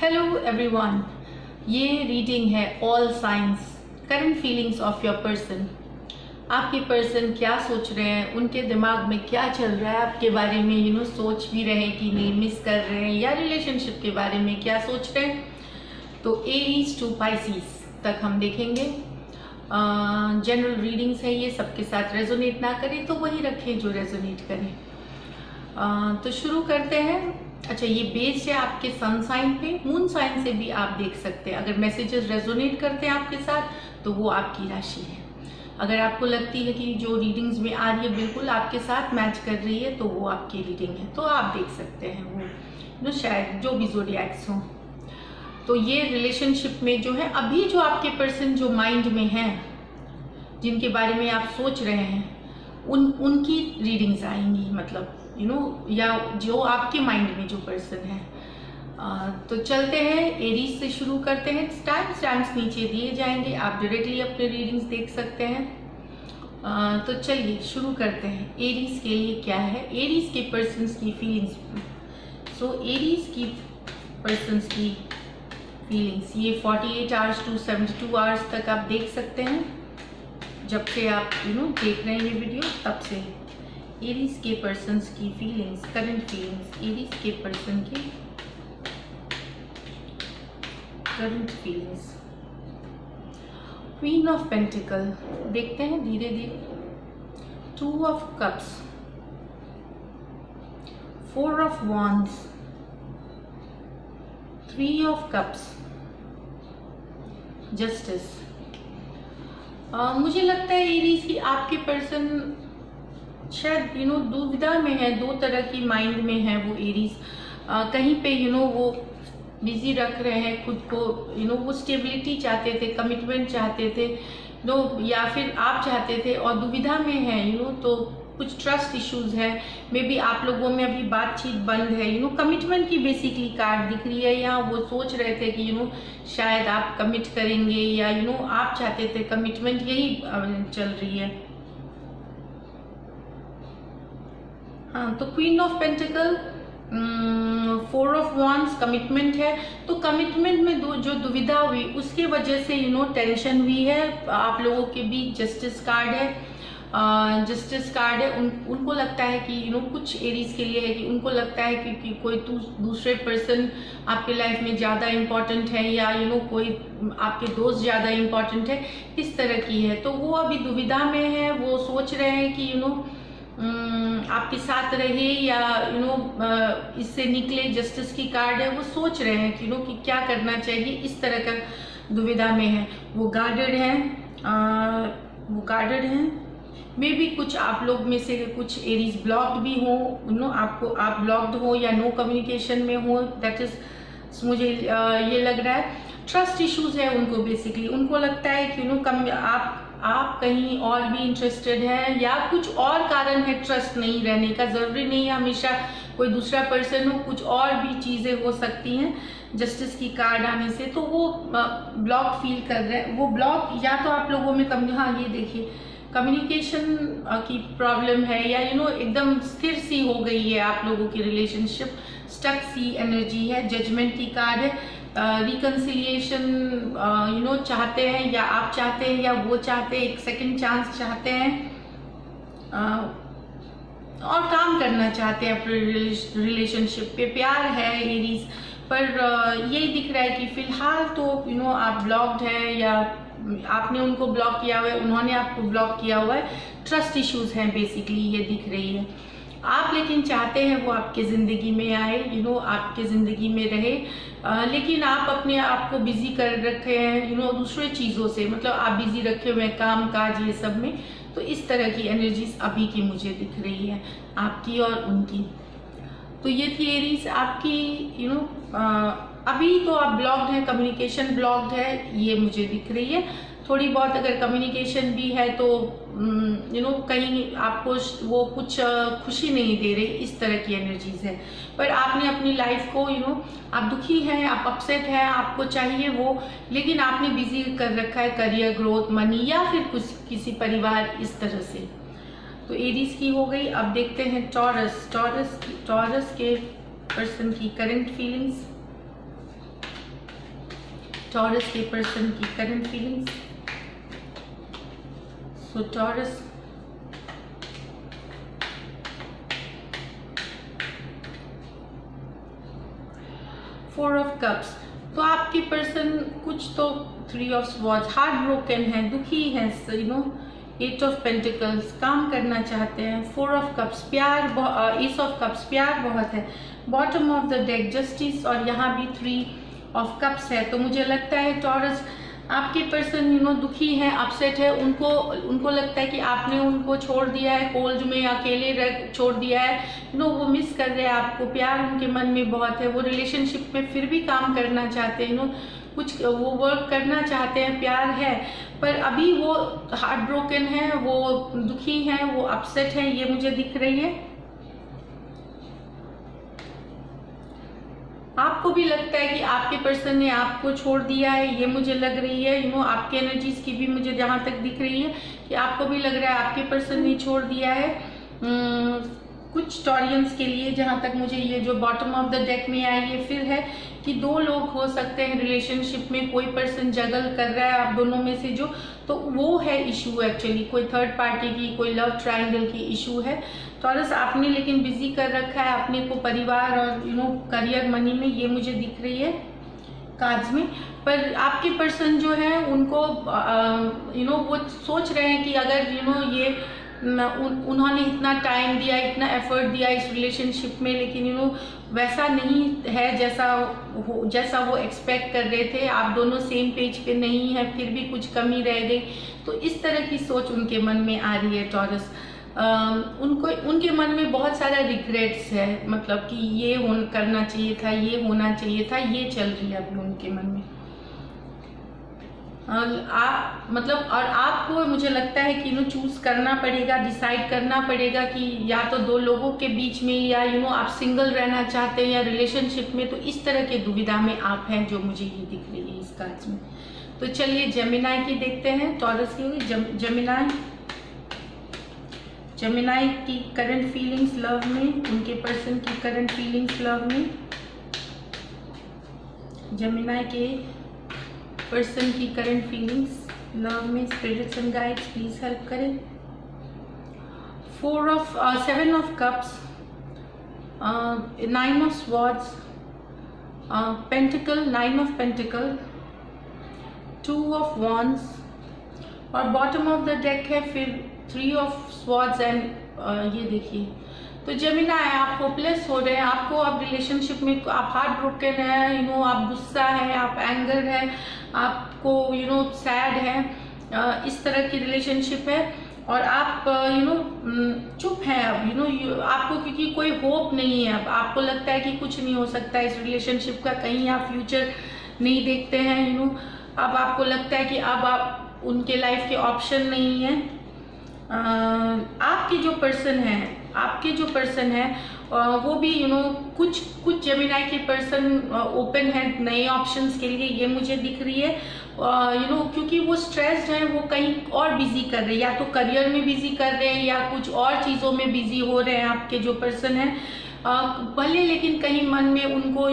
Hello everyone, ये reading है all science current feelings of your person. आपके person क्या सोच रहे हैं, उनके दिमाग में क्या चल रहा है आपके बारे में, सोच भी रहे हैं कि नहीं, मिस कर रहे हैं, या रिलेशनशिप के बारे में क्या सोच रहे हैं। तो एरीज टू पाइसिस तक हम देखेंगे। जनरल रीडिंग्स है, ये सबके साथ रेजोनेट ना करें तो वही रखें जो रेजोनेट करें। तो शुरू करते हैं। अच्छा, ये बेस्ड है आपके सन साइन पे। मून साइन से भी आप देख सकते हैं। अगर मैसेजेस रेजोनेट करते हैं आपके साथ तो वो आपकी राशि है। अगर आपको लगती है कि जो रीडिंग्स में आ रही है बिल्कुल आपके साथ मैच कर रही है तो वो आपकी रीडिंग है, तो आप देख सकते हैं वो शायद जो भी ज़ोडिएक्स हो। तो ये रिलेशनशिप में जो है, अभी जो आपके पर्सन जो माइंड में है, जिनके बारे में आप सोच रहे हैं, उनकी रीडिंग्स आएंगी, मतलब या जो आपके माइंड में जो पर्सन है। तो चलते हैं, एरीज से शुरू करते हैं। टाइम स्टैम्प्स नीचे दिए जाएंगे, आप डायरेक्टली अपने रीडिंग्स देख सकते हैं। तो चलिए शुरू करते हैं। एरीज के लिए क्या है, एरीज के पर्सन्स की फीलिंग्स। सो एरीज की पर्सन्स की फीलिंग्स ये 48 आवर्स टू 72 आवर्स तक आप देख सकते हैं। जब से आप देख रहे हैं ये वीडियो, तब से एरीज के पर्सन्स की फीलिंग्स, करंट फीलिंग्स, एरीज के पर्सन की current feelings. Queen of pentacle देखते हैं धीरे धीरे। 2 of cups, 4 of wands, 3 of cups, justice. मुझे लगता है एरीज की आपके पर्सन शायद दुविधा में है। 2 तरह की माइंड में है वो एरीज। कहीं पे वो बिजी रख रहे हैं खुद को, वो स्टेबिलिटी चाहते थे, कमिटमेंट चाहते थे, या फिर आप चाहते थे, और दुविधा में है। तो कुछ ट्रस्ट इश्यूज है, मे बी आप लोगों में अभी बातचीत बंद है। कमिटमेंट की बेसिकली कार्ड दिख रही है यहाँ। वो सोच रहे थे कि शायद आप कमिट करेंगे, या आप चाहते थे कमिटमेंट, यही चल रही है। हाँ, तो queen of pentacle, 4 of wands commitment है। तो कमिटमेंट में जो दुविधा हुई उसके वजह से टेंशन हुई है आप लोगों के बीच। जस्टिस कार्ड है, जस्टिस कार्ड है। उनको लगता है कि कुछ एरीज के लिए है कि उनको लगता है कि कोई दूसरे पर्सन आपके लाइफ में ज़्यादा इम्पोर्टेंट है, या कोई आपके दोस्त ज़्यादा इम्पोर्टेंट है, इस तरह की है। तो वो अभी दुविधा में है। वो सोच रहे हैं कि आपके साथ रहे या इससे निकले। जस्टिस की कार्ड है। वो सोच रहे हैं कि क्या करना चाहिए, इस तरह का दुविधा में है। वो गार्डेड हैं। मे बी कुछ आप लोग में से कुछ एरीज ब्लॉक्ड भी हो, आप ब्लॉक्ड हो या नो कम्युनिकेशन में हो। दैट इज मुझे ये लग रहा है। ट्रस्ट इश्यूज है उनको। बेसिकली उनको लगता है कि आप कहीं और भी इंटरेस्टेड है, या कुछ और कारण है ट्रस्ट नहीं रहने का। जरूरी नहीं है हमेशा कोई दूसरा पर्सन हो, कुछ और भी चीजें हो सकती हैं जस्टिस की कार्ड आने से। तो वो ब्लॉक फील कर रहे हैं। वो ब्लॉक या तो आप लोगों में हाँ ये देखिए, कम्युनिकेशन की प्रॉब्लम है, या एकदम स्थिर सी हो गई है आप लोगों की रिलेशनशिप। स्टक सी एनर्जी है। जजमेंट की कार्ड है। रिकन्सिलिएशन चाहते हैं, या आप चाहते हैं, या वो चाहते हैं, एक सेकंड चांस चाहते हैं, और काम करना चाहते हैं अपने रिलेशनशिप पे। प्यार है एरीज पर। यही दिख रहा है कि फिलहाल तो आप ब्लॉक्ड है, या आपने उनको ब्लॉक किया हुआ है, उन्होंने आपको ब्लॉक किया हुआ है। ट्रस्ट इश्यूज हैं बेसिकली, ये दिख रही है। आप लेकिन चाहते हैं वो आपके ज़िंदगी में आए, आपके ज़िंदगी में रहे। लेकिन आप अपने आप को बिजी कर रखे हैं दूसरे चीज़ों से, मतलब आप बिजी रखे हुए हैं काम काज ये सब में। तो इस तरह की एनर्जीज अभी की मुझे दिख रही है, आपकी और उनकी। तो ये थी एरीज आपकी। अभी तो आप ब्लॉक्ड हैं, कम्युनिकेशन ब्लॉक्ड है, ये मुझे दिख रही है। थोड़ी बहुत अगर कम्युनिकेशन भी है तो कहीं आपको वो कुछ खुशी नहीं दे रही, इस तरह की एनर्जीज है। पर आपने अपनी लाइफ को आप दुखी हैं, आप अपसेट हैं, आपको चाहिए वो, लेकिन आपने बिजी कर रखा है करियर, ग्रोथ, मनी, या फिर किसी परिवार, इस तरह से। तो एरीज की हो गई। अब देखते हैं टॉरस के पर्सन की करंट फीलिंग्स। टॉरस के पर्सन की current feelings. So taurus, four of cups. तो आपकी पर्सन कुछ तो three of swords, heart broken है, दुखी है, एट ऑफ पेंटिकल्स, काम करना चाहते हैं। फोर ऑफ कप्स प्यार, एस ऑफ कप्स प्यार बहुत है। Bottom of the deck justice, और यहाँ भी थ्री ऑफ कप्स है। तो मुझे लगता है टॉरस आपके पर्सन दुखी है, अपसेट है। उनको लगता है कि आपने उनको छोड़ दिया है, कोल्ड में अकेले छोड़ दिया है। वो मिस कर रहे हैं आपको, प्यार उनके मन में बहुत है। वो रिलेशनशिप में फिर भी काम करना चाहते हैं, कुछ वो वर्क करना चाहते हैं, प्यार है, पर अभी वो हार्ट ब्रोकन है, वो दुखी हैं, वो अपसेट हैं, ये मुझे दिख रही है। आपको भी लगता है कि आपके पर्सन ने आपको छोड़ दिया है, ये मुझे लग रही है। आपके एनर्जीज की भी मुझे जहां तक दिख रही है कि आपको भी लग रहा है आपके पर्सन ने छोड़ दिया है। कुछ टॉरियंस के लिए जहां तक मुझे ये जो बॉटम ऑफ द डेक में आई है फिर है कि दो लोग हो सकते हैं रिलेशनशिप में, कोई पर्सन जगल कर रहा है आप दोनों में से जो, तो वो है इशू एक्चुअली, कोई थर्ड पार्टी की, कोई लव ट्रायंगल की इशू है। टॉरस आपने लेकिन बिजी कर रखा है अपने को परिवार और करियर मनी में, ये मुझे दिख रही है कार्ड्स में। पर आपके पर्सन जो है उनको वो सोच रहे हैं कि अगर ये उन्होंने इतना टाइम दिया, इतना एफर्ट दिया इस रिलेशनशिप में, लेकिन वैसा नहीं है जैसा वो एक्सपेक्ट कर रहे थे। आप दोनों सेम पेज पे नहीं है, फिर भी कुछ कमी रह गई। तो इस तरह की सोच उनके मन में आ रही है टॉरस। उनके मन में बहुत सारा रिग्रेट्स है, मतलब कि ये करना चाहिए था, ये होना चाहिए था, ये चल रही है अभी उनके मन में। और आपको मुझे लगता है कि चूज करना पड़ेगा, डिसाइड करना पड़ेगा कि या तो दो लोगों के बीच में, या आप सिंगल रहना चाहते हैं या रिलेशनशिप में। तो इस तरह के दुविधा में आप हैं, जो मुझे ये दिख रही है इस कार्ड्स में। तो चलिए जेमिनाई की देखते हैं, टॉरस की। जेमिनाई की करंट फीलिंग्स लव में, उनके पर्सन की करंट फीलिंग्स लव में। जेमिनाई के पर्सन की करंट फीलिंग्स लव में, spirits and guides please help करें। Seven of cups, nine of swords, pentacle, nine of pentacle, two of wands, और बॉटम ऑफ द डेक है फिर three of swords and ये देखिए। तो जेमिनाई आप होपलेस हो रहे हैं, आपको अब रिलेशनशिप में आप हार्ट ब्रोकन है, आप गुस्सा है, आप एंगर है, आपको सैड है, इस तरह की रिलेशनशिप है। और आप चुप हैं अब, आपको क्योंकि कोई होप नहीं है। अब आपको लगता है कि कुछ नहीं हो सकता इस रिलेशनशिप का, कहीं आप फ्यूचर नहीं देखते हैं। अब आपको लगता है कि अब आप उनके लाइफ के ऑप्शन नहीं है। आपके जो पर्सन है वो भी कुछ जेमिनाई के पर्सन ओपन है नए ऑप्शंस के लिए, ये मुझे दिख रही है। क्योंकि वो स्ट्रेस्ड हैं, वो कहीं और बिजी कर रहे हैं, या तो करियर में बिजी कर रहे हैं या कुछ और चीज़ों में बिजी हो रहे हैं आपके जो पर्सन है। भले लेकिन कहीं मन में उनको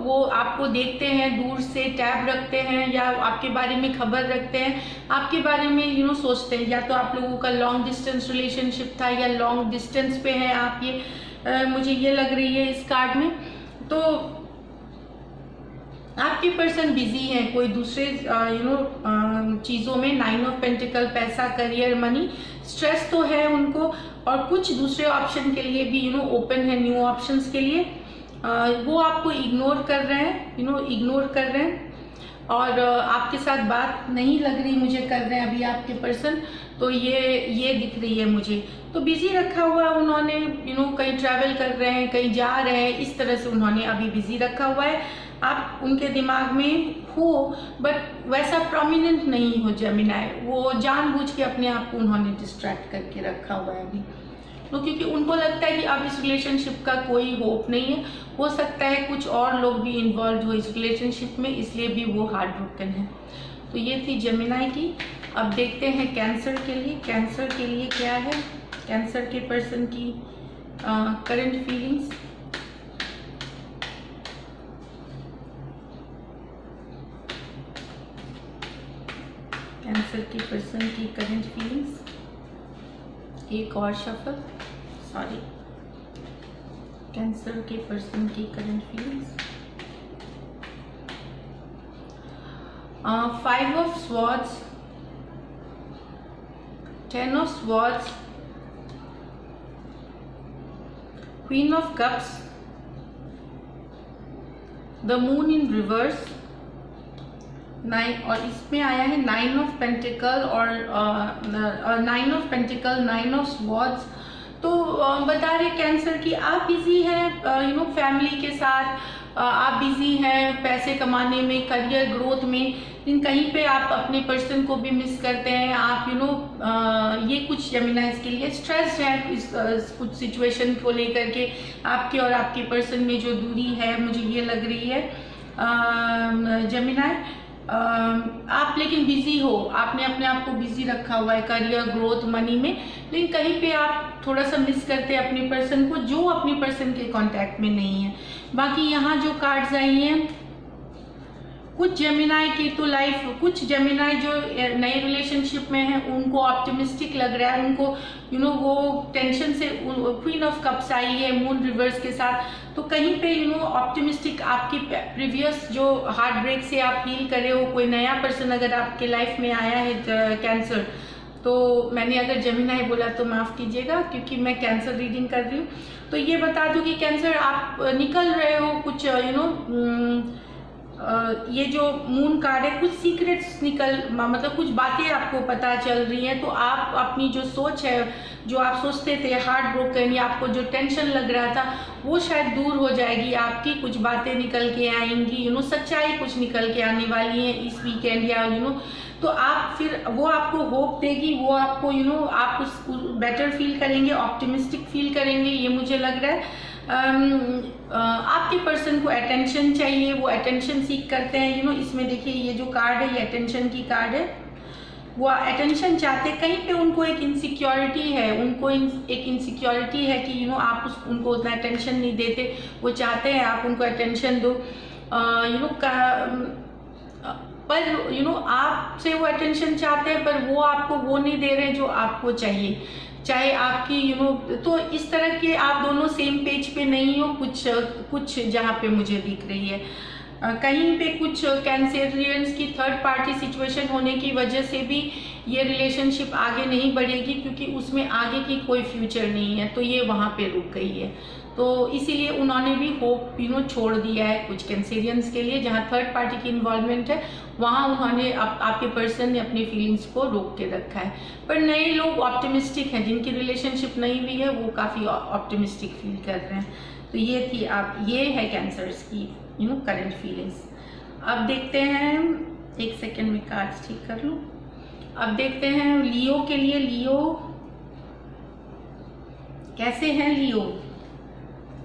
वो आपको देखते हैं, दूर से टैब रखते हैं, या आपके बारे में खबर रखते हैं, आपके बारे में सोचते हैं। या तो आप लोगों का लॉन्ग डिस्टेंस रिलेशनशिप था, या लॉन्ग डिस्टेंस पे हैं आप, ये मुझे ये लग रही है इस कार्ड में। तो आपके पर्सन बिजी हैं कोई दूसरे चीज़ों में, नाइन ऑफ पेंटिकल, पैसा, करियर, मनी, स्ट्रेस तो है उनको, और कुछ दूसरे ऑप्शन के लिए भी ओपन है, न्यू ऑप्शंस के लिए। वो आपको इग्नोर कर रहे हैं, और आपके साथ बात नहीं लग रही मुझे कर रहे हैं अभी आपके पर्सन। तो ये दिख रही है मुझे। तो बिजी रखा हुआ है उन्होंने, कहीं ट्रैवल कर रहे हैं, कहीं जा रहे हैं, इस तरह से उन्होंने अभी बिजी रखा हुआ है। आप उनके दिमाग में हो, बट वैसा प्रोमिनेंट नहीं हो जेमिनाई, वो जानबूझ के अपने आप को उन्होंने डिस्ट्रैक्ट करके रखा हुआ है अभी। तो क्योंकि उनको लगता है कि अब इस रिलेशनशिप का कोई होप नहीं है, हो सकता है कुछ और लोग भी इन्वॉल्व हो इस रिलेशनशिप में, इसलिए भी वो हार्ट ब्रोकन है। तो ये थी जेमिनाई की। अब देखते हैं कैंसर के लिए। कैंसर के लिए क्या है, कैंसर के पर्सन की करंट फीलिंग्स। कैंसर की पर्सन की करंट फीलिंग्स, एक और शफल, सॉरी, कैंसर के पर्सन की current feelings, 5 of swords, 10 of swords, queen of cups, the moon in reverse, 9, और इसमें आया है 9 ऑफ पेंटिकल और 9 ऑफ पेंटिकल, 9 ऑफ स्वॉर्ड्स। तो बता रहे कैंसर की आप बिजी हैं फैमिली के साथ, आप बिजी हैं पैसे कमाने में, करियर ग्रोथ में, लेकिन कहीं पे आप अपने पर्सन को भी मिस करते हैं। आप ये कुछ जेमिनाइज के लिए स्ट्रेस है इस कुछ सिचुएशन को लेकर के, आपके और आपके पर्सन में जो दूरी है मुझे ये लग रही है जेमिनाई। आप लेकिन बिजी हो, आपने अपने आप को बिजी रखा हुआ है करियर ग्रोथ मनी में, लेकिन कहीं पे आप थोड़ा सा मिस करते हैं अपने पर्सन को जो अपने पर्सन के कांटेक्ट में नहीं है। बाकी यहाँ जो कार्ड्स आई हैं, कुछ जेमिनाई की तो लाइफ, कुछ जेमिनाई जो नए रिलेशनशिप में है उनको ऑप्टिमिस्टिक लग रहा है, उनको वो टेंशन से, क्वीन ऑफ कप्स आई है मून रिवर्स के साथ, तो कहीं पे ऑप्टिमिस्टिक, आपकी प्रीवियस जो हार्ट ब्रेक से आप फील कर रहे हो, कोई नया पर्सन अगर आपके लाइफ में आया है कैंसर, तो मैंने अगर जेमिनाई बोला तो माफ़ कीजिएगा क्योंकि मैं कैंसर रीडिंग कर रही हूँ। तो ये बता दूँ कि कैंसर आप निकल रहे हो कुछ ये जो मून कार्ड है, कुछ सीक्रेट्स मतलब कुछ बातें आपको पता चल रही हैं, तो आप अपनी जो सोच है, जो आप सोचते थे हार्ट ब्रोकन या आपको जो टेंशन लग रहा था वो शायद दूर हो जाएगी आपकी, कुछ बातें निकल के आएंगी, सच्चाई कुछ निकल के आने वाली है इस वीकेंड या तो आप फिर वो आपको होप देगी, वो आपको आप उस बेटर फील करेंगे, ऑप्टिमिस्टिक फील करेंगे, ये मुझे लग रहा है। आपके पर्सन को अटेंशन चाहिए, वो अटेंशन सीख करते हैं इसमें देखिए ये जो कार्ड है ये अटेंशन की कार्ड है, वो अटेंशन चाहते हैं, कहीं पे उनको एक इनसिक्योरिटी है, उनको एक इनसिक्योरिटी है कि आप उनको उतना अटेंशन नहीं देते, वो चाहते हैं आप उनको अटेंशन दो पर आपसे वो अटेंशन चाहते हैं पर वो आपको वो नहीं दे रहे जो आपको चाहिए, चाहे आपकी तो इस तरह के आप दोनों सेम पेज पे नहीं हो, कुछ जहाँ पे मुझे दिख रही है कहीं पे कुछ कैंसेरियंस की थर्ड पार्टी सिचुएशन होने की वजह से भी ये रिलेशनशिप आगे नहीं बढ़ेगी क्योंकि उसमें आगे की कोई फ्यूचर नहीं है, तो ये वहाँ पे रुक गई है, तो इसीलिए उन्होंने भी होप छोड़ दिया है कुछ कैंसेरियंस के लिए, जहाँ थर्ड पार्टी की इन्वॉल्वमेंट है वहाँ उन्होंने आपके पर्सन ने अपनी फीलिंग्स को रोक के रखा है। पर नए लोग ऑप्टिमिस्टिक हैं, जिनकी रिलेशनशिप नहीं हुई है वो काफ़ी ऑप्टिमिस्टिक फील कर रहे हैं। तो ये है कैंसर्स की करंट फीलिंग्स। अब देखते हैं, एक सेकेंड में कार्ड्स ठीक कर लूँ। अब देखते हैं लियो के लिए, लियो कैसे हैं लियो।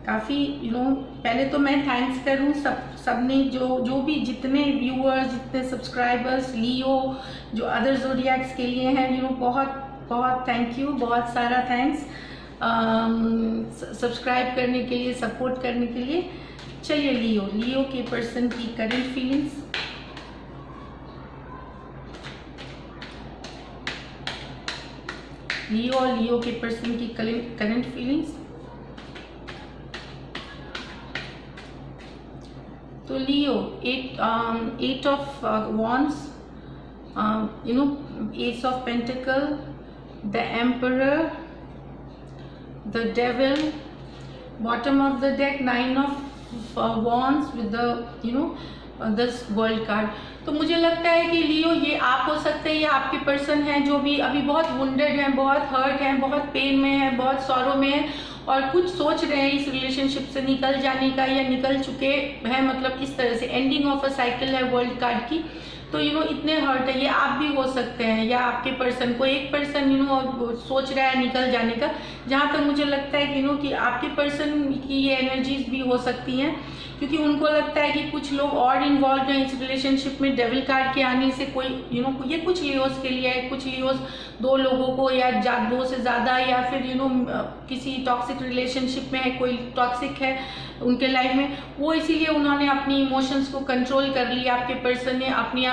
काफ़ी पहले तो मैं थैंक्स करूँ सबने जो भी जितने व्यूअर्स, जितने सब्सक्राइबर्स लियो जो अदर ज़ोडिएक्स के लिए हैं बहुत बहुत थैंक यू, बहुत सारा थैंक्स सब्सक्राइब करने के लिए, सपोर्ट करने के लिए। चलिए लियो के पर्सन की करंट फीलिंग्स। लियो के पर्सन की करंट फीलिंग्स। तो लियो 8 of wands, Ace of Pentacle, the Emperor, the Devil, bottom of the deck 9 of wands with the this world card। तो मुझे लगता है कि लियो ये आप हो सकते हैं, ये आपके पर्सन हैं जो भी अभी बहुत वुंडेड हैं, बहुत हर्ट हैं, बहुत पेन में है, बहुत सॉरो में है और कुछ सोच रहे हैं इस रिलेशनशिप से निकल जाने का या निकल चुके हैं, मतलब इस तरह से एंडिंग ऑफ अ साइकिल है वर्ल्ड कार्ड की। तो इतने हर्ट है, ये आप भी हो सकते हैं या आपके पर्सन, को एक पर्सन सोच रहा है निकल जाने का। जहाँ तक मुझे लगता है कि आपके पर्सन की ये एनर्जीज भी हो सकती हैं क्योंकि उनको लगता है कि कुछ लोग और इन्वॉल्व हैं इस रिलेशनशिप में। डेविल कार्ड के आने से कोई ये कुछ लियोस के लिए है, कुछ लियोस 2 लोगों को या 2 से ज़्यादा या फिर किसी टॉक्सिक रिलेशनशिप में है, कोई टॉक्सिक है उनके लाइफ में, वो इसीलिए उन्होंने अपनी इमोशंस को कंट्रोल कर लिया। आपके पर्सन ने अपनी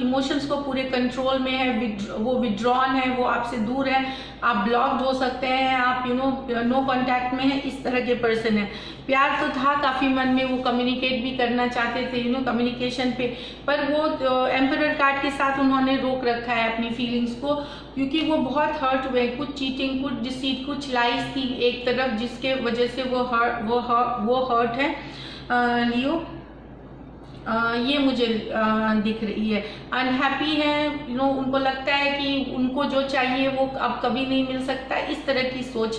इमोशंस को पूरे कंट्रोल में है, वो विड्रॉन है, वो आपसे दूर है, आप ब्लॉक्ड हो सकते हैं, आप नो कांटेक्ट में है, इस तरह के पर्सन है। प्यार तो था काफ़ी मन में, वो कम्युनिकेट भी करना चाहते थे कम्युनिकेशन पे, पर वो एम्परर कार्ड के साथ उन्होंने रोक रखा है अपनी फीलिंग्स को, क्योंकि वो बहुत हर्ट हुए। कुछ चीटिंग, कुछ डिसीट, कुछ लाइज थी एक तरफ, जिसके वजह से वो हर्ट है लियो। ये मुझे दिख रही है। अनहैप्पी है, उनको लगता है कि उनको जो चाहिए वो अब कभी नहीं मिल सकता, इस तरह की सोच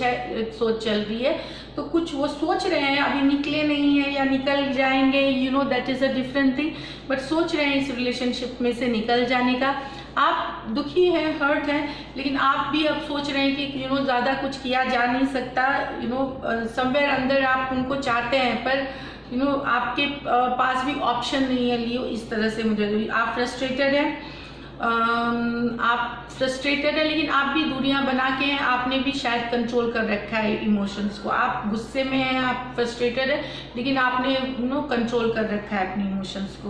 चल रही है। तो कुछ वो सोच रहे हैं, अभी निकले नहीं है या निकल जाएंगे, that is a different thing, but सोच रहे हैं इस रिलेशनशिप में से निकल जाने का। आप दुखी हैं, हर्ट हैं, लेकिन आप भी अब सोच रहे हैं कि ज़्यादा कुछ किया जा नहीं सकता। समवेयर अंदर आप उनको चाहते हैं, पर आपके पास भी ऑप्शन नहीं है लियो, इस तरह से मुझे। आप फ्रस्ट्रेटेड हैं, लेकिन आप भी दूरियां बना के हैं, आपने भी शायद कंट्रोल कर रखा है इमोशंस को। आप गुस्से में हैं, आप फ्रस्ट्रेटेड हैं, लेकिन आपने कंट्रोल कर रखा है अपने इमोशंस को।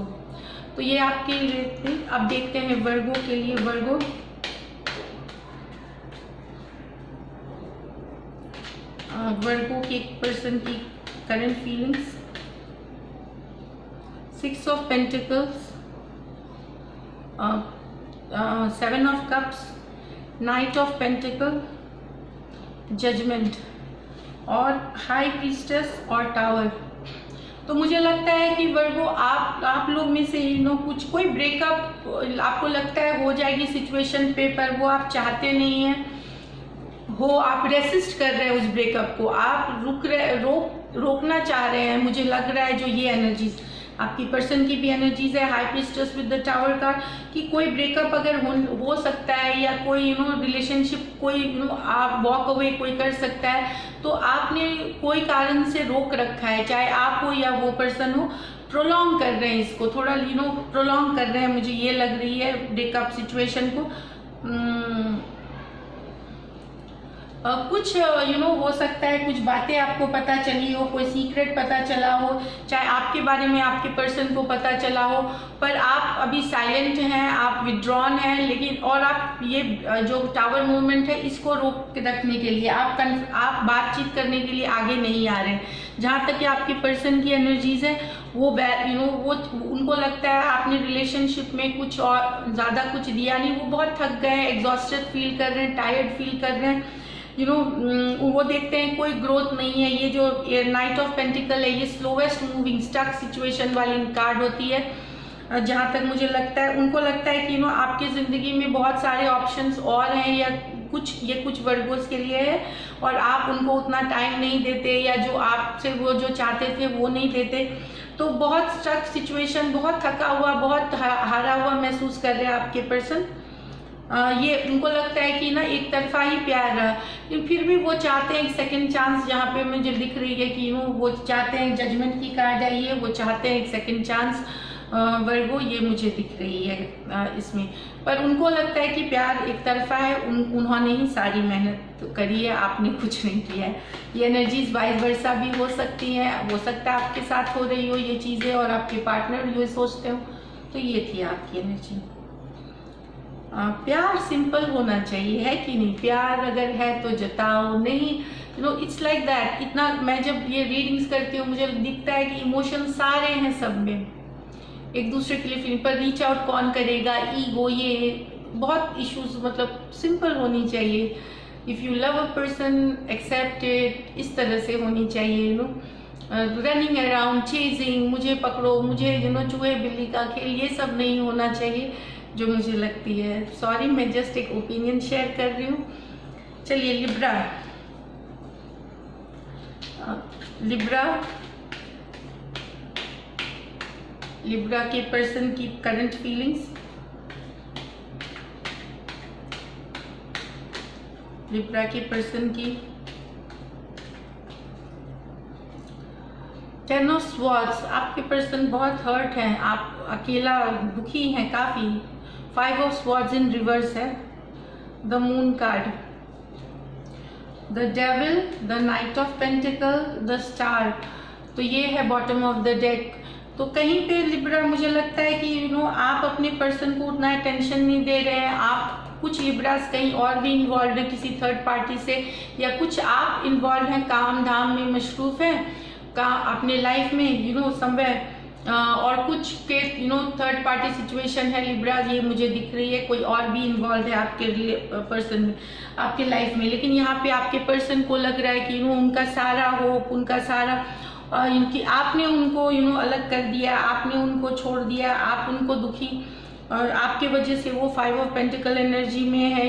तो ये आपके लिए थी। अब देखते हैं वर्गो के लिए। वर्गो के एक पर्सन की current feelings. 6 of Pentacles, 7 of Cups, Knight of Pentacles, Judgment और High Priestess और Tower। तो मुझे लगता है कि वर्गो आप लोग में से कुछ कोई ब्रेकअप आपको लगता है हो जाएगी सिचुएशन पे, पर वो आप चाहते नहीं हैं, आप रेसिस्ट कर रहे हैं उस ब्रेकअप को, आप रोकना चाह रहे हैं। मुझे लग रहा है जो ये एनर्जीज आपकी पर्सन की भी एनर्जीज है, high priestess with the tower card, कि कोई ब्रेकअप अगर हो सकता है, या कोई रिलेशनशिप कोई आप वॉक अवे कोई कर सकता है, तो आपने कोई कारण से रोक रखा है, चाहे आप हो या वो पर्सन हो, प्रोलॉन्ग कर रहे हैं इसको, थोड़ा प्रोलॉन्ग कर रहे हैं, मुझे ये लग रही है ब्रेकअप सिचुएशन को। कुछ हो सकता है कुछ बातें आपको पता चली हो, कोई सीक्रेट पता चला हो, चाहे आपके बारे में आपके पर्सन को पता चला हो, पर आप अभी साइलेंट हैं, आप विड्रॉन हैं, लेकिन और आप ये जो टावर मूवमेंट है इसको रोक रखने के लिए आप बातचीत करने के लिए आगे नहीं आ रहे हैं। जहाँ तक कि आपके पर्सन की एनर्जीज है वो वो उनको लगता है आपने रिलेशनशिप में कुछ और ज़्यादा कुछ दिया नहीं, वो बहुत थक गए हैं, एग्जॉस्टेड फील कर रहे हैं, टायर्ड फील कर रहे हैं, वो देखते हैं कोई ग्रोथ नहीं है। ये जो नाइट ऑफ पेंटिकल है, ये स्लोवेस्ट मूविंग स्टक सिचुएशन वाली कार्ड होती है। जहाँ तक मुझे लगता है उनको लगता है कि आपकी ज़िंदगी में बहुत सारे ऑप्शंस और हैं, या कुछ वर्गोस के लिए है, और आप उनको उतना टाइम नहीं देते, या जो आपसे वो जो चाहते थे वो नहीं देते। तो बहुत स्टक सिचुएशन, बहुत थका हुआ, बहुत हारा हुआ महसूस कर रहे हैं आपके पर्सन। ये उनको लगता है कि एक तरफा ही प्यार रहा, लेकिन फिर भी वो चाहते हैं एक सेकंड चांस। जहाँ पे मुझे दिख रही है कि वो चाहते हैं, जजमेंट की कार्ड आई है, वो चाहते हैं एक सेकंड चांस वर्गो, ये मुझे दिख रही है इसमें। पर उनको लगता है कि प्यार एक तरफा है, उन्होंने ही सारी मेहनत करी है, आपने कुछ नहीं किया है। ये एनर्जीज वाइस वर्सा भी हो सकती हैं, हो सकता है आपके साथ हो रही हो ये चीज़ें और आपके पार्टनर ये सोचते हो। तो ये थी आपकी एनर्जी। प्यार सिंपल होना चाहिए, है कि नहीं? प्यार अगर है तो जताओ, नहीं इट्स लाइक दैट। इतना मैं जब ये रीडिंग्स करती हूँ मुझे दिखता है कि इमोशन सारे हैं सब में, एक दूसरे के लिए फीलिंग, पर रीच आउट कौन करेगा, ईगो, ये बहुत इश्यूज, मतलब सिंपल होनी चाहिए। If you love a person accept it, इस तरह से होनी चाहिए। रनिंग अराउंड, चेजिंग, मुझे पकड़ो, मुझे चूहे बिल्ली का खेल, ये सब नहीं होना चाहिए जो मुझे लगती है। सॉरी, मैं जस्ट एक ओपिनियन शेयर कर रही हूँ। चलिए लिब्रा के पर्सन की करंट फीलिंग्स। लिब्रा के पर्सन की 10 ऑफ स्वॉर्ड्स, आपके पर्सन बहुत हर्ट हैं, आप अकेला दुखी हैं काफ़ी। 5 ऑफ स्वॉर्ड्स इन रिवर्स है, the moon card. The devil, the night of pentacle, the star. तो ये है बॉटम ऑफ द डेक। तो कहीं पे लिब्रा मुझे लगता है कि आप अपने पर्सन को उतना अटेंशन नहीं दे रहे हैं। आप कुछ लिब्रास कहीं और भी इन्वॉल्व है किसी थर्ड पार्टी से, या कुछ आप इन्वॉल्व हैं काम धाम में मशरूफ हैं का अपने लाइफ में समवेयर, और कुछ के थर्ड पार्टी सिचुएशन है लिब्रास, ये मुझे दिख रही है। कोई और भी इन्वॉल्व है आपके पर्सन में, आपके लाइफ में, लेकिन यहाँ पे आपके पर्सन को लग रहा है कि उनका सारा होप, उनका सारा इनकी आपने उनको अलग कर दिया, आपने उनको छोड़ दिया, आप उनको दुखी, और आपके वजह से वो 5 ऑफ पेंटिकल एनर्जी में है।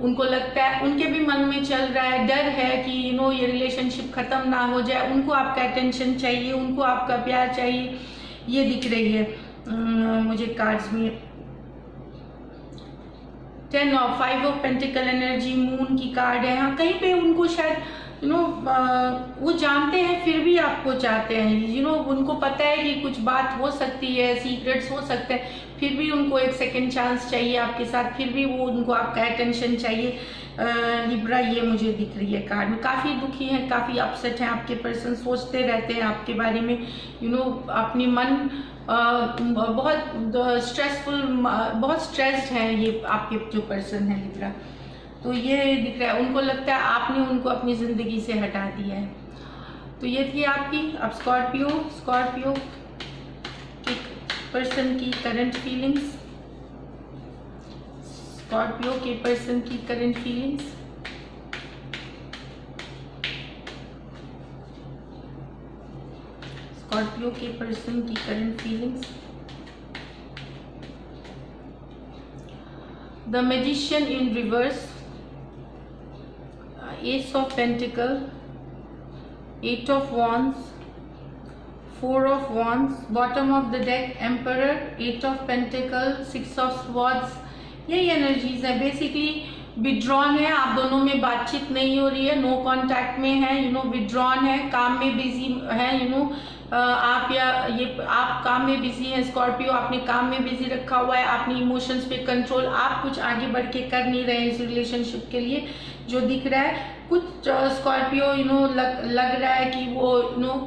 उनको लगता है, उनके भी मन में चल रहा है, डर है कि ये रिलेशनशिप खत्म ना हो जाए। उनको आपका अटेंशन चाहिए, उनको आपका प्यार चाहिए, ये दिख रही है मुझे कार्ड्स में। 10 of 5 of pentacle energy, moon की कार्ड है। हाँ, कहीं पे उनको शायद वो जानते हैं फिर भी आपको चाहते हैं। उनको पता है कि कुछ बात हो सकती है, सीक्रेट्स हो सकते हैं, फिर भी उनको एक सेकंड चांस चाहिए आपके साथ, फिर भी वो उनको आपका अटेंशन चाहिए। लिब्रा, ये मुझे दिख रही है कार्ड में। काफ़ी दुखी हैं, काफ़ी अपसेट हैं आपके पर्सन, सोचते रहते हैं आपके बारे में। अपनी मन बहुत स्ट्रेसफुल, बहुत स्ट्रेस्ड है ये आपके जो पर्सन है लिब्रा। तो ये दिख रहा है, उनको लगता है आपने उनको अपनी ज़िंदगी से हटा दिया है। तो ये थी आपकी। अब स्कॉर्पियो की पर्सन की करंट फीलिंग्स, स्कॉर्पियो के पर्सन की करंट फीलिंग्स। स्कॉर्पियो के पर्सन की current feelings. The magician in reverse, Ace of Pentacle, 8 of Wands, 4 of Wands, bottom of the deck Emperor, 8 of Pentacle, 6 of Swords। यही energies है। Basically withdrawn है, आप दोनों में बातचीत नहीं हो रही है, नो कांटेक्ट में है, विड्रॉन है, काम में बिजी है। आप काम में बिजी हैं स्कॉर्पियो, आपने काम में बिजी रखा हुआ है, आपने इमोशंस पे कंट्रोल, आप कुछ आगे बढ़ के कर नहीं रहे हैं इस रिलेशनशिप के लिए, जो दिख रहा है। कुछ स्कॉर्पियो लग रहा है कि वो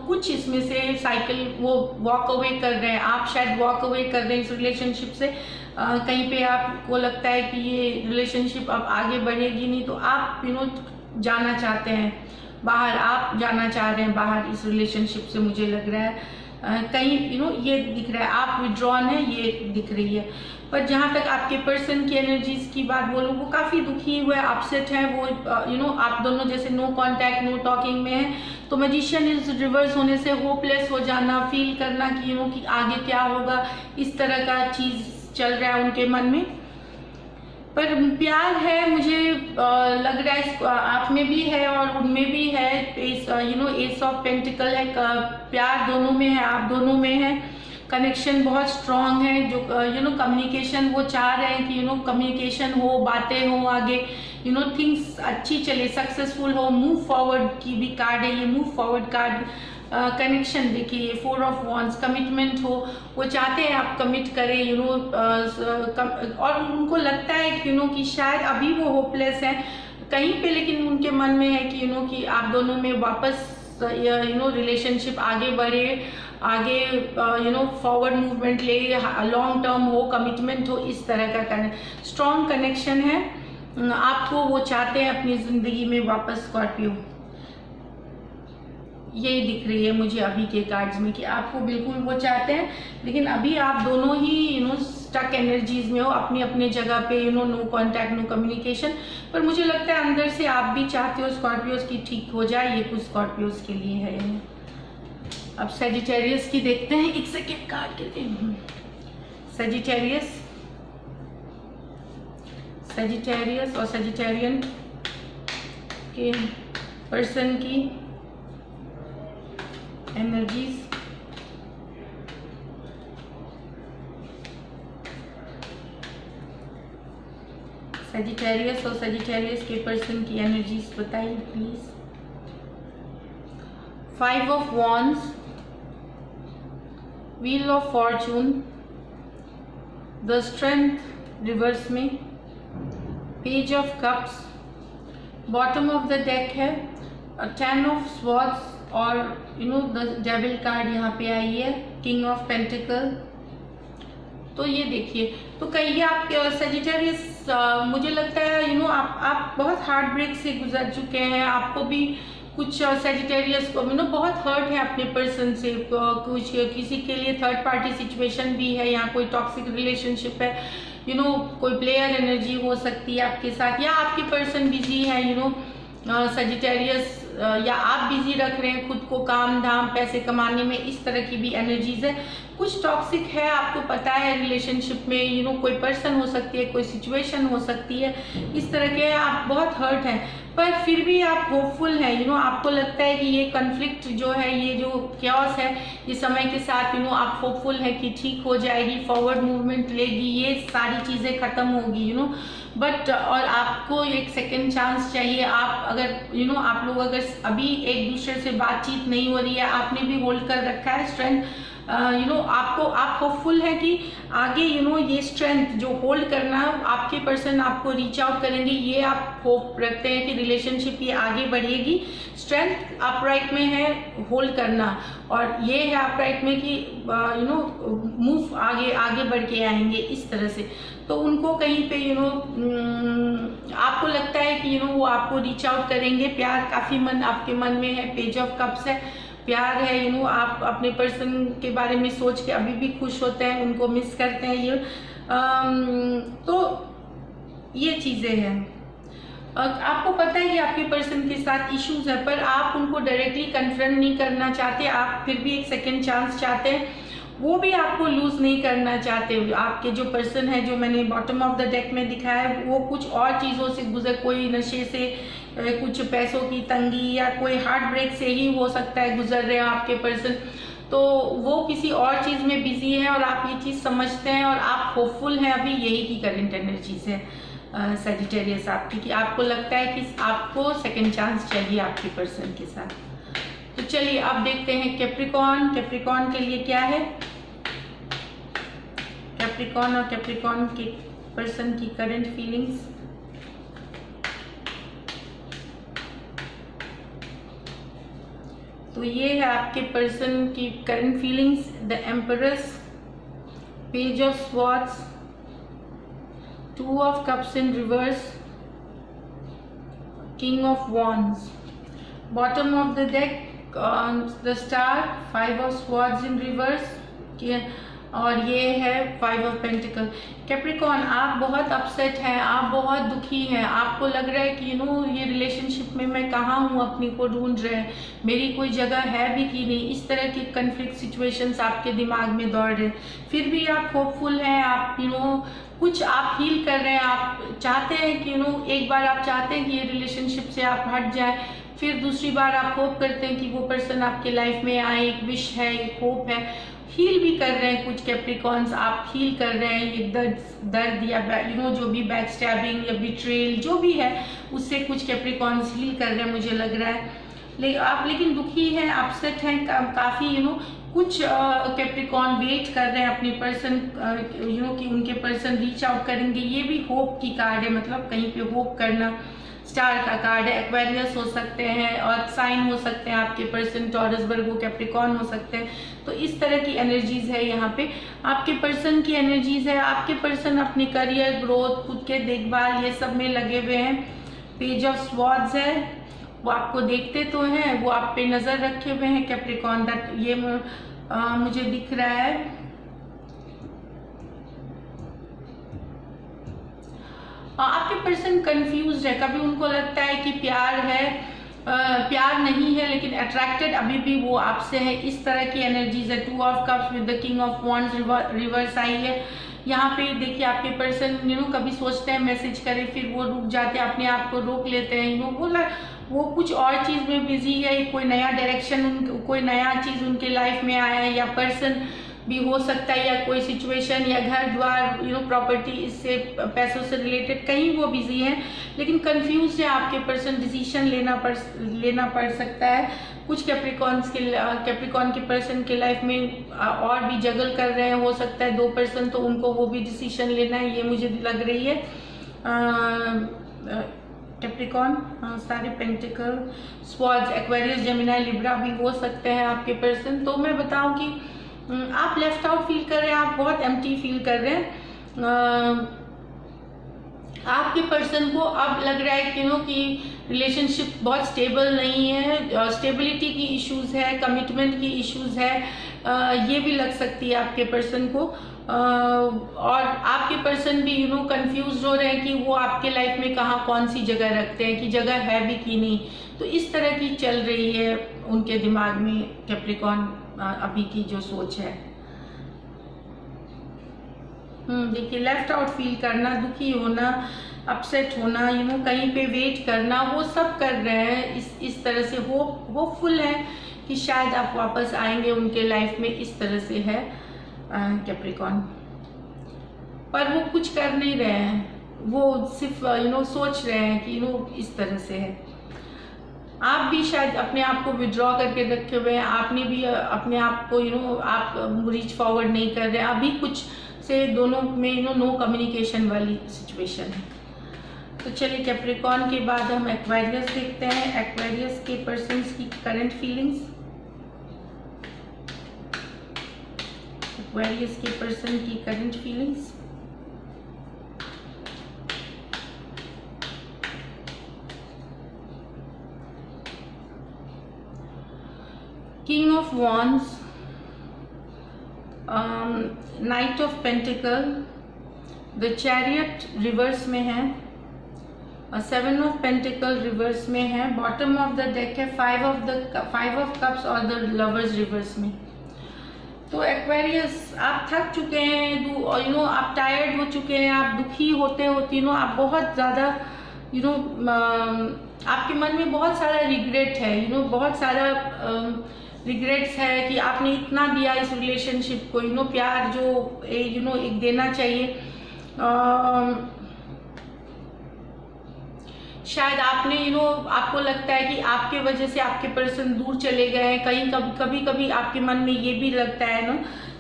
कुछ इसमें से साइकिल वो वॉक अवे कर रहे हैं, आप शायद वॉक अवे कर रहे हैं इस रिलेशनशिप से। कहीं पे आपको लगता है कि ये रिलेशनशिप अब आगे बढ़ेगी नहीं, तो आप जाना चाहते हैं बाहर, आप जाना चाह रहे हैं बाहर इस रिलेशनशिप से, मुझे लग रहा है। कहीं ये दिख रहा है, आप विड्रॉन है, ये दिख रही है। पर जहाँ तक आपके पर्सन की एनर्जीज की बात बोलूँ, वो काफ़ी दुखी हुए, अपसेट है वो। आप दोनों जैसे नो कांटेक्ट, नो टॉकिंग में है। तो मैजिशियन इज रिवर्स होने से होपलेस हो जाना, फील करना कि आगे क्या होगा, इस तरह का चीज़ चल रहा है उनके मन में। पर प्यार है, मुझे लग रहा है आप में भी है और उनमें भी है। एस ऑफ पेंटिकल है, प्यार दोनों में है, आप दोनों में है। कनेक्शन बहुत स्ट्रांग है, जो कम्युनिकेशन वो चाह रहे हैं कि कम्युनिकेशन हो, बातें हो आगे, थिंग्स अच्छी चले, सक्सेसफुल हो, मूव फॉरवर्ड की भी कार्ड है ये, मूव फॉरवर्ड कार्ड। कनेक्शन देखिए, 4 ऑफ वॉन्ड्स, कमिटमेंट हो, वो चाहते हैं आप कमिट करें, और उनको लगता है कि शायद अभी वो होपलेस है कहीं पे, लेकिन उनके मन में है कि आप दोनों में वापस रिलेशनशिप आगे बढ़े, आगे फॉरवर्ड मूवमेंट ले, लॉन्ग टर्म हो, कमिटमेंट हो, इस तरह का स्ट्रॉन्ग कनेक्शन है। आपको वो चाहते हैं अपनी ज़िंदगी में वापस स्कॉर्पियो, यही दिख रही है मुझे अभी के कार्ड्स में कि आपको बिल्कुल वो चाहते हैं, लेकिन अभी आप दोनों ही स्टक एनर्जीज में हो, अपनी अपने जगह पे, नो कांटेक्ट, नो कम्युनिकेशन। पर मुझे लगता है अंदर से आप भी चाहते हो स्कॉर्पियोज की ठीक हो जाए, ये कुछ स्कॉर्पियोज के लिए है। अब सजिटेरियस की देखते हैं, एक सेकेंड कार्ड के लिए। सजिटेरियस और सजिटेरियन के पर्सन की एनर्जीज। सजिटेरियस और सजिटेरियस के पर्सन की एनर्जीज बताइए please. 5 of wands, wheel of fortune, the strength reverse में, page of cups, bottom of the deck है 10 ऑफ स्वॉर्ड्स और द डेविल कार्ड यहाँ पे आई है, किंग ऑफ पेंटिकल। तो ये देखिए, तो कहिए आप सेजिटेरियस, मुझे लगता है आप बहुत हार्ट ब्रेक से गुजर चुके हैं। आपको भी कुछ सेजिटेरियस को बहुत हर्ट है अपने पर्सन से, कुछ किसी के लिए थर्ड पार्टी सिचुएशन भी है, यहाँ कोई टॉक्सिक रिलेशनशिप है, कोई प्लेयर एनर्जी हो सकती है आपके साथ, या आपकी पर्सन बिजी है सेजिटेरियस, या आप बिजी रख रहे हैं खुद को काम धाम पैसे कमाने में, इस तरह की भी एनर्जीज है। कुछ टॉक्सिक है, आपको पता है रिलेशनशिप में कोई पर्सन हो सकती है, कोई सिचुएशन हो सकती है, इस तरह के आप बहुत हर्ट हैं, पर फिर भी आप होपफुल हैं। आपको लगता है कि ये कन्फ्लिक्ट जो है, ये जो क्योस है, ये समय के साथ आप होपफुल है कि ठीक हो जाएगी, फॉरवर्ड मूवमेंट लेगी, ये सारी चीज़ें ख़त्म होगी बट और आपको एक सेकेंड चांस चाहिए। आप अगर आप लोग अगर अभी एक दूसरे से बातचीत नहीं हो रही है, आपने भी होल्ड कर रखा है स्ट्रेंथ, आप होपफुल है कि आगे ये स्ट्रेंथ जो होल्ड करना, आपके पर्सन आपको रीच आउट करेंगे, ये आप होप रखते हैं कि रिलेशनशिप ये आगे बढ़ेगी। स्ट्रेंथ अपराइट में है होल्ड करना, और ये है अपराइट में कि मूव आगे बढ़ के आएंगे इस तरह से। तो उनको कहीं पे आपको लगता है कि वो आपको रीच आउट करेंगे, प्यार काफ़ी आपके मन में है, पेज ऑफ कप्स है, प्यार है, आप अपने पर्सन के बारे में सोच के अभी भी खुश होते हैं, उनको मिस करते हैं तो ये चीज़ें हैं। आपको पता है कि आपके पर्सन के साथ इश्यूज है, पर आप उनको डायरेक्टली कन्फ्रंट नहीं करना चाहते, आप फिर भी एक सेकेंड चांस चाहते हैं, वो भी आपको लूज नहीं करना चाहते। आपके जो पर्सन है, जो मैंने बॉटम ऑफ द डेक में दिखाया है, वो कुछ और चीज़ों से कोई नशे से, कुछ पैसों की तंगी, या कोई हार्ट ब्रेक से ही हो सकता है गुजर रहे हैं आपके पर्सन, तो वो किसी और चीज़ में बिजी है और आप ये चीज़ समझते हैं और आप होपफुल हैं। अभी यही की करंट एनर्जीज है सेजिटेरियस आपकी, कि आपको लगता है कि आपको सेकेंड चांस चाहिए आपके पर्सन के साथ। तो चलिए अब देखते हैं कैप्रिकॉर्न के लिए क्या है। कैप्रिकॉर्न और कैप्रिकॉर्न के पर्सन की करंट फीलिंग्स। तो ये है आपके पर्सन की current feelings, the empress, page of swords, 2 of cups in reverse, king of wands, bottom of the deck the star, 5 of swords in reverse, और ये है 5 ऑफ पेंटिकल। कैप्रिकॉर्न, आप बहुत अपसेट हैं, आप बहुत दुखी हैं, आपको लग रहा है कि ये रिलेशनशिप में मैं कहाँ हूँ, अपनी को ढूंढ रहे हैं, मेरी कोई जगह है भी कि नहीं, इस तरह की कन्फ्लिक्ट सिचुएशंस आपके दिमाग में दौड़ रहे हैं। फिर भी आप होपफुल हैं, आप कुछ आप हील कर रहे हैं, आप चाहते हैं कि एक बार आप चाहते हैं कि ये रिलेशनशिप से आप हट जाए, फिर दूसरी बार आप होप करते हैं कि वो पर्सन आपके लाइफ में आए, एक विश है, एक होप है, हील भी कर रहे हैं कुछ कैप्रिकॉर्न्स, आप हील कर रहे हैं ये दर्द या जो भी बैक स्टैबिंग या बिट्रेल जो भी है, उससे कुछ कैप्रिकॉर्न्स हील कर रहे हैं मुझे लग रहा है। आप लेकिन दुखी हैं, अपसेट हैं काफ़ी, कुछ कैप्रिकॉर्न वेट कर रहे हैं अपने पर्सन कि उनके पर्सन रीच आउट करेंगे। ये भी होप की कार्ड है, मतलब कहीं पे होप करना, स्टार का कार्ड है। एक्वेरियस हो सकते हैं और साइन हो सकते हैं आपके पर्सन, टॉरस, वर्गो, कैप्रिकॉर्न हो सकते हैं। तो इस तरह की एनर्जीज है यहाँ पे, आपके पर्सन की एनर्जीज है। आपके पर्सन अपने करियर, ग्रोथ, खुद के देखभाल, ये सब में लगे हुए हैं। पेज ऑफ स्वॉर्ड्स है, वो आपको देखते तो हैं, वो आप पे नज़र रखे हुए हैं कैप्रिकॉर्न, दैट ये मुझे दिख रहा है। आपके पर्सन कंफ्यूज है, कभी उनको लगता है कि प्यार है, प्यार नहीं है, लेकिन अट्रैक्टेड अभी भी वो आपसे है, इस तरह की एनर्जीज है। 2 of cups with the king of wands reverse आई है। यहाँ पे देखिए आपके पर्सन कभी सोचते हैं मैसेज करें, फिर वो रुक जाते हैं, अपने आप को रोक लेते हैं, वो कुछ और चीज़ में बिजी है, कोई नया डायरेक्शन, कोई नया चीज़ उनके लाइफ में आया है, या पर्सन भी हो सकता है, या कोई सिचुएशन, या घर द्वार, प्रॉपर्टी, इससे पैसों से रिलेटेड कहीं वो बिजी हैं, लेकिन कंफ्यूज है आपके पर्सन, डिसीजन लेना पड़ सकता है। कुछ कैप्रिकॉर्न के पर्सन के लाइफ में और भी जगल कर रहे हैं, हो सकता है 2 पर्सन, तो उनको वो भी डिसीजन लेना है, ये मुझे लग रही है। कैप्रिकॉन, सारे pentacle, swords, Aquarius, Gemini, Libra भी हो सकते हैं आपके पर्सन। तो मैं बताऊं कि आप लेफ्ट आउट फील कर रहे हैं, आप बहुत एम्प्टी फील कर रहे हैं। आपके पर्सन को अब लग रहा है कि रिलेशनशिप बहुत स्टेबल नहीं है, स्टेबिलिटी की इश्यूज है, कमिटमेंट की इश्यूज है, ये भी लग सकती है आपके पर्सन को। और आपके पर्सन भी कंफ्यूज हो रहे हैं कि वो आपके लाइफ में कहाँ कौन सी जगह रखते हैं, कि जगह है भी कि नहीं। तो इस तरह की चल रही है उनके दिमाग में कैप्रिकॉन अभी की जो सोच है। देखिए, लेफ्ट आउट फील करना, दुखी होना, अपसेट होना, कहीं पे वेट करना, वो सब कर रहे हैं। इस तरह से होपफुल है कि शायद आप वापस आएंगे उनके लाइफ में, इस तरह से है कैप्रिकॉन। पर वो कुछ कर नहीं रहे हैं, वो सिर्फ सोच रहे हैं कि इस तरह से है। आप भी शायद अपने आप को विड्रॉ करके रखे हुए हैं, आपने भी अपने आप को आप रीच फॉरवर्ड नहीं कर रहे हैं अभी, कुछ से दोनों में नो कम्युनिकेशन वाली सिचुएशन है। तो चलिए, कैप्रिकॉन के बाद हम एक्वेरियस देखते हैं। एक्वेरियस के पर्सन्स की करंट फीलिंग्स, एक्वेरियस के पर्सन की current feelings. King of wands, night of pentacle, the chariot reverse में है, सेवन ऑफ पेंटिकल रिवर्स में है, बॉटम ऑफ द डेक है फाइव ऑफ कप्स और द लवर्स रिवर्स में। तो एक्वेरियस, आप थक चुके हैं, आप टायर्ड हो चुके हैं, आप दुखी होते आप बहुत ज़्यादा आपके मन में बहुत सारा रिग्रेट है, बहुत सारा रिग्रेट्स है कि आपने इतना दिया इस रिलेशनशिप को, प्यार जो एक देना चाहिए। शायद आपने आपको लगता है कि आपके वजह से आपके पर्सन दूर चले गए हैं। कहीं कभी आपके मन में ये भी लगता है ना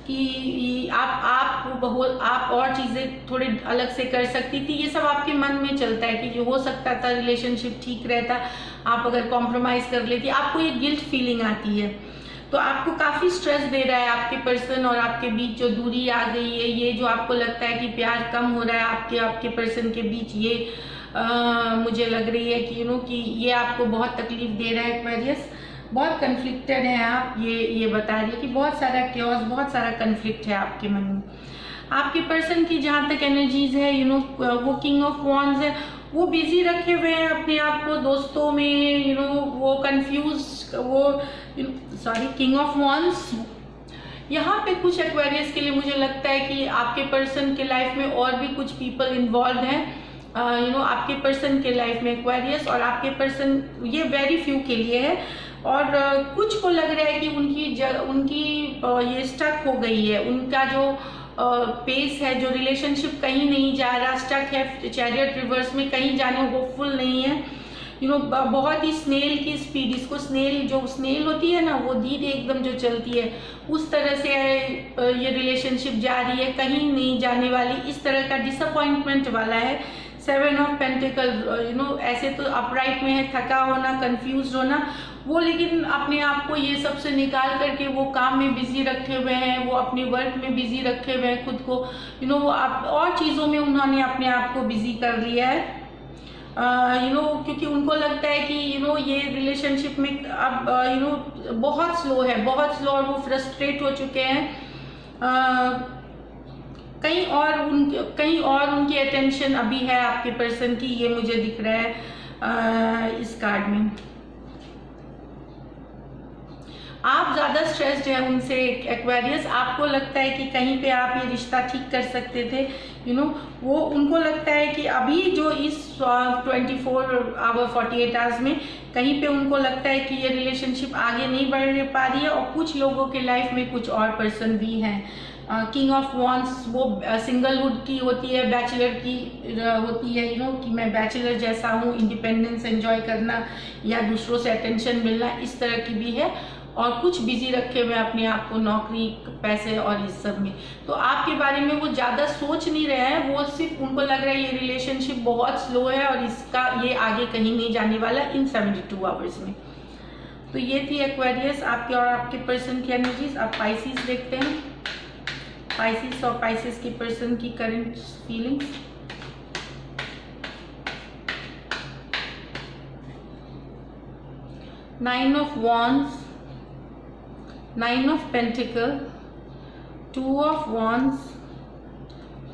कि आप और चीज़ें थोड़े अलग से कर सकती थी। ये सब आपके मन में चलता है कि जो हो सकता था रिलेशनशिप ठीक रहता, आप अगर कॉम्प्रोमाइज़ कर लेती। आपको ये गिल्ट फीलिंग आती है, तो आपको काफ़ी स्ट्रेस दे रहा है आपके पर्सन और आपके बीच जो दूरी आ गई है, ये जो आपको लगता है कि प्यार कम हो रहा है आपके पर्सन के बीच, ये मुझे लग रही है कि ये आपको बहुत तकलीफ दे रहा है। एक्वेरियस, बहुत कन्फ्लिक्टेड हैं आप, ये बता रही है कि बहुत सारा क्योस, बहुत सारा कन्फ्लिक्ट है आपके मन में। आपके पर्सन की जहाँ तक एनर्जीज है, वो किंग ऑफ वॉन्ड्स है, वो बिजी रखे हुए हैं अपने आप को दोस्तों में, वो कंफ्यूज, किंग ऑफ वॉन्ड्स। यहाँ पे कुछ एक्वेरियस के लिए मुझे लगता है कि आपके पर्सन के लाइफ में और भी कुछ पीपल इन्वॉल्व हैं, आपके पर्सन के लाइफ में एक्वेरियस, और आपके पर्सन, ये वेरी फ्यू के लिए है। और कुछ को लग रहा है कि उनकी ये स्टक हो गई है, उनका जो पेस है, जो रिलेशनशिप कहीं नहीं जा रहा, स्टक है चैरियट रिवर्स में, कहीं जाने होपफुल नहीं है। बहुत ही स्नेल की स्पीड, इसको स्नेल होती है ना, वो धीरे एकदम जो चलती है, उस तरह से ये रिलेशनशिप जा रही है, कहीं नहीं जाने वाली, इस तरह का डिसअपॉइंटमेंट वाला है। सेवन ऑफ पेंटिकल, ऐसे तो अपराइट में है, थका होना, कंफ्यूज होना, वो लेकिन अपने आप को ये सबसे निकाल करके वो काम में बिजी रखे हुए हैं, वो अपने वर्क में बिजी रखे हुए हैं खुद को, वो और चीज़ों में उन्होंने अपने आप को बिजी कर लिया है। क्योंकि उनको लगता है कि ये रिलेशनशिप में अब बहुत स्लो है, बहुत स्लो, और वो फ्रस्ट्रेट हो चुके हैं। कहीं और उनकी अटेंशन अभी है आपके पर्सन की, ये मुझे दिख रहा है इस कार्ड में। आप ज़्यादा स्ट्रेस्ड हैं उनसे एक्वेरियस, आपको लगता है कि कहीं पे आप ये रिश्ता ठीक कर सकते थे, वो उनको लगता है कि अभी जो इस 24 आवर 48 आवर्स में कहीं पे उनको लगता है कि ये रिलेशनशिप आगे नहीं बढ़ पा रही है, और कुछ लोगों के लाइफ में कुछ और पर्सन भी हैं। किंग ऑफ वॉन्ड्स, वो सिंगलहुड की होती है, बैचलर की होती है, कि मैं बैचलर जैसा हूँ, इंडिपेंडेंस एंजॉय करना या दूसरों से अटेंशन मिलना, इस तरह की भी है। और कुछ बिजी रखे हुए अपने आप को नौकरी, पैसे और इस सब में। तो आपके बारे में वो ज़्यादा सोच नहीं रहे हैं, वो सिर्फ उनको लग रहा है ये रिलेशनशिप बहुत स्लो है और इसका ये आगे कहीं नहीं जाने वाला इन 72 आवर्स में। तो ये थी एक्वेरियस आपके और आपके पर्सन की एनर्जीज। अब पाइसिस देखते हैं, पाइसिस और पाइसिस की पर्सन की current feelings. Nine of wands, nine of pentacle, 2 of wands,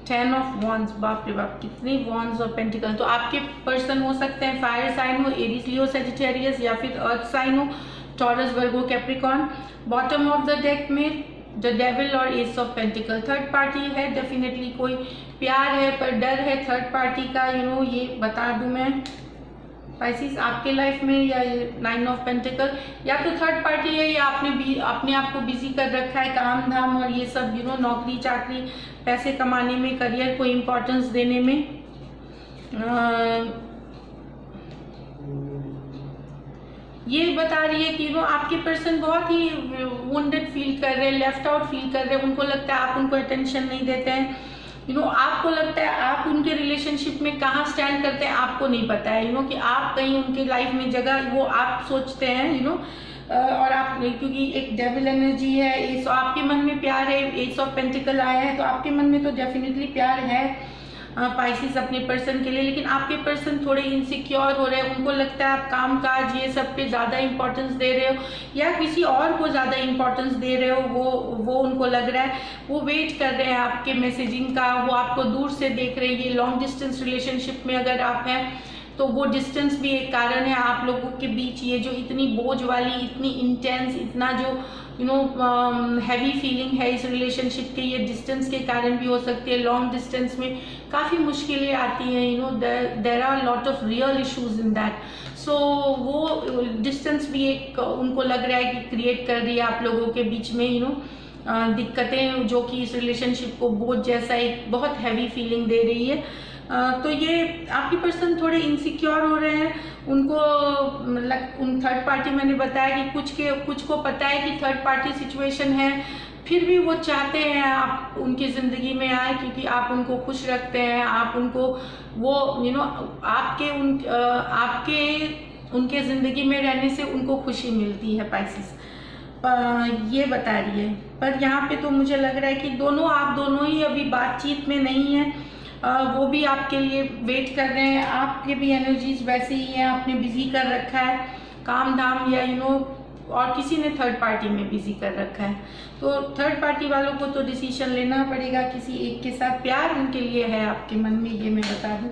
10 of wands. बाप रे बाप, कितने वॉन्ड्स और पेंटिकल। तो आपके पर्सन हो सकते हैं फायर साइन हो, एरीज, लियो, सेजिटेरियस, या फिर अर्थ साइन हो, taurus, Virgo, Capricorn. Bottom of the deck में द डेविल और S of pentacle. Third party है, डेफिनेटली कोई प्यार है पर डर है थर्ड पार्टी का, ये बता दूं मैं पाइसिस आपके लाइफ में। या नाइन ऑफ पेंटिकल, या तो थर्ड पार्टी है या आपने भी अपने आप को बिजी कर रखा है काम धाम और ये सब, नौकरी चाकरी, पैसे कमाने में, करियर को इम्पोर्टेंस देने में। ये बता रही है कि आपके पर्सन बहुत ही वुंडेड फील कर रहे हैं, लेफ्ट आउट फील कर रहे हैं। उनको लगता है आप उनको अटेंशन नहीं देते हैं। आपको लगता है आप उनके रिलेशनशिप में कहाँ स्टैंड करते हैं आपको नहीं पता है, कि आप कहीं उनके लाइफ में जगह वो आप सोचते हैं, और आप, क्योंकि एक डेविल एनर्जी है, एस, आपके मन में प्यार है, एस ऑफ पेंटिकल आया है, तो आपके मन में तो डेफिनेटली प्यार है पाइसिस अपने पर्सन के लिए। लेकिन आपके पर्सन थोड़े इनसिक्योर हो रहे हैं, उनको लगता है आप काम काज ये सब पे ज़्यादा इंपॉर्टेंस दे रहे हो या किसी और को ज़्यादा इंपॉर्टेंस दे रहे हो, वो उनको लग रहा है। वो वेट कर रहे हैं आपके मैसेजिंग का, वो आपको दूर से देख रहे हैं। ये लॉन्ग डिस्टेंस रिलेशनशिप में अगर आप हैं तो वो डिस्टेंस भी एक कारण है आप लोगों के बीच। ये जो इतनी बोझ वाली, इतनी इंटेंस, इतना जो हैवी फीलिंग है इस रिलेशनशिप के, ये डिस्टेंस के कारण भी हो सकती है। लॉन्ग डिस्टेंस में काफ़ी मुश्किलें आती हैं, there are lot of real issues in that. So वो डिस्टेंस भी एक उनको लग रहा है कि क्रिएट कर रही है आप लोगों के बीच में दिक्कतें, जो कि इस रिलेशनशिप को बोझ जैसा एक बहुत हैवी फीलिंग दे रही है। तो ये आपकी पर्सन थोड़े इनसिक्योर हो रहे हैं। उनको उन थर्ड पार्टी, मैंने बताया कि कुछ को पता है कि थर्ड पार्टी सिचुएशन है, फिर भी वो चाहते हैं आप उनकी ज़िंदगी में आए, क्योंकि आप उनको खुश रखते हैं, आप उनको वो उनके ज़िंदगी में रहने से उनको खुशी मिलती है पाइसिस, ये बता रही है। पर यहाँ पे तो मुझे लग रहा है कि आप दोनों ही अभी बातचीत में नहीं है। वो भी आपके लिए वेट कर रहे हैं, आपके भी एनर्जीज वैसे ही हैं, आपने बिजी कर रखा है काम धाम, या और किसी ने थर्ड पार्टी में बिजी कर रखा है। तो थर्ड पार्टी वालों को तो डिसीजन लेना पड़ेगा किसी एक के साथ। प्यार उनके लिए है आपके मन में, ये मैं बता दूं।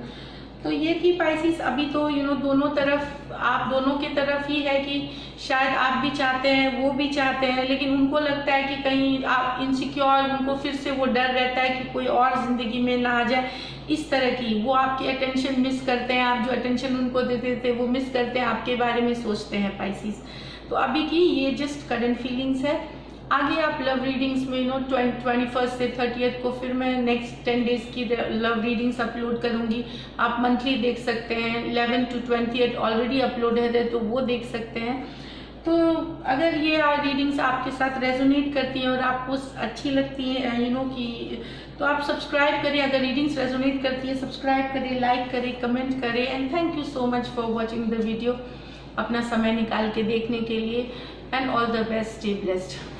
तो ये थी पाइसिस। अभी तो दोनों तरफ, आप दोनों की तरफ ही है कि शायद आप भी चाहते हैं, वो भी चाहते हैं, लेकिन उनको लगता है कि कहीं आप इनसिक्योर, उनको फिर से वो डर रहता है कि कोई और ज़िंदगी में ना आ जाए, इस तरह की। वो आपकी अटेंशन मिस करते हैं, आप जो अटेंशन उनको देते थे वो मिस करते हैं, आपके बारे में सोचते हैं पाइसिस। तो अभी की ये जस्ट करंट फीलिंग्स है। आगे आप लव रीडिंग्स में 21 से 30 को फिर मैं नेक्स्ट 10 डेज की लव रीडिंग्स अपलोड करूंगी। आप मंथली देख सकते हैं, 11 to 20 ऑलरेडी अपलोड है, तो वो देख सकते हैं। तो अगर ये रीडिंग्स आपके साथ रेजोनेट करती हैं और आपको अच्छी लगती है कि, तो आप सब्सक्राइब करें। अगर रीडिंग्स रेजोनेट करती है, सब्सक्राइब करें, लाइक करें, कमेंट करें। And thank you so much for watching the video, अपना समय निकाल के देखने के लिए। And all the best, stay blessed.